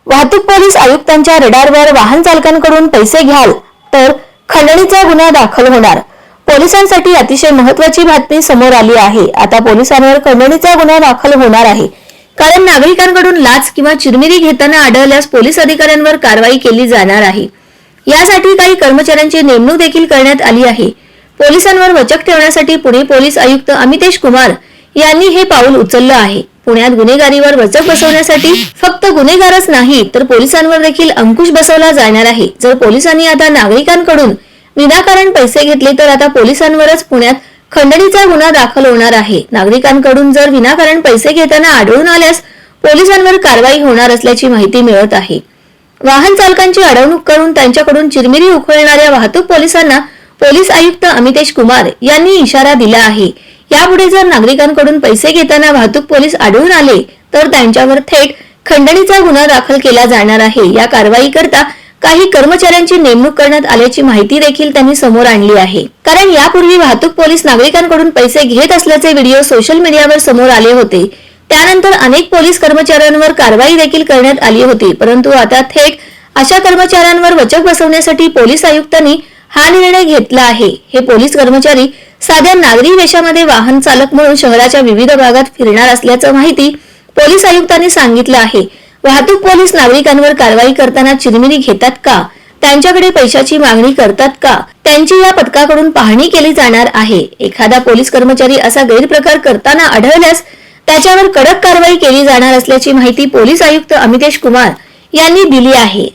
वाहतूक पोलीस आयुक्तांच्या रडारवर वाहन चालकांकडून पैसे घ्याल तर खंडणीचा गुन्हा दाखल होणार। पोलिसांसाठी अतिशय महत्त्वाची बातमी समोर आली आहे। आता पोलिसांवर खंडणीचा गुन्हा दाखल होणार आहे, कारण नागरिकांकडून लाच किंवा चिरमिरी घेताना आढळल्यास पोलीस अधिकाऱ्यांवर कारवाई केली जाणार आहे। यासाठी काही कर्मचाऱ्यांची नेमणूक देखील करण्यात आली आहे। पोलिसांवर वचक ठेवण्यासाठी पुणे पोलीस आयुक्त अमितेश कुमार यांनी हे पाऊल उचललं आहे। पुण्यात गुन्हेगारीवर वचक बसवण्यासाठी फक्त गुन्हेगारच नाही तर पोलिसांवर देखील अंकुश बसवला जाणार आहे। जर पोलिसांनी आता नागरिकांकडून विनाकारण पैसे घेतले तर आता पोलिसांवरच पुण्यात खंडणीचा गुन्हा दाखल होणार आहे। नागरिकांकडून जर विनाकारण पैसे घेताना आढळून आल्यास पोलिसांवर कारवाई होणार असल्याची माहिती मिळत आहे। वाहन चालकांची अडवणूक करून त्यांच्याकडून चिरमिरी उखळणाऱ्या वाहतूक पोलिसांना पोलीस आयुक्त अमितेश कुमार यांनी इशारा दिला आहे। यापुढे जर नागरिकांकडून पैसे घेताना वाहतूक पोलीस आढळून आले तर त्यांच्यावर थेट खंडणीचा गुन्हा दाखल केला जाणार आहे। या कारवाई करता काही कर्मचाऱ्यांची नेमणूक करण्यात आल्याची माहिती देखील त्यांनी समोर आणली आहे। कारण यापूर्वी वाहतूक पोलीस नागरिकांकडून पैसे घेत असल्याचे व्हिडिओ सोशल मीडियावर समोर आले होते। त्यानंतर अनेक पोलीस कर्मचाऱ्यांवर कारवाई देखील करण्यात आली होती, परंतु आता थेट अशा कर्मचाऱ्यांवर वचक बसवण्यासाठी पोलीस आयुक्तांनी हा निर्णय घेतला आहे। हे पोलीस कर्मचारी साध्या नागरी वेशामध्ये वाहन चालक म्हणून शहराच्या विविध भागात फिरणार असल्याचं माहिती पोलीस आयुक्तांनी सांगितलं आहे। वाहतूक पोलीस नागरिकांवर कारवाई करताना चिरमिरी घेतात का, त्यांच्याकडे पैशाची मागणी करतात का, त्यांची या पथकाकडून पाहणी केली जाणार आहे। एखादा पोलीस कर्मचारी असा गैरप्रकार करताना आढळल्यास त्याच्यावर कडक कारवाई केली जाणार असल्याची माहिती पोलीस आयुक्त अमितेश कुमार यांनी दिली आहे।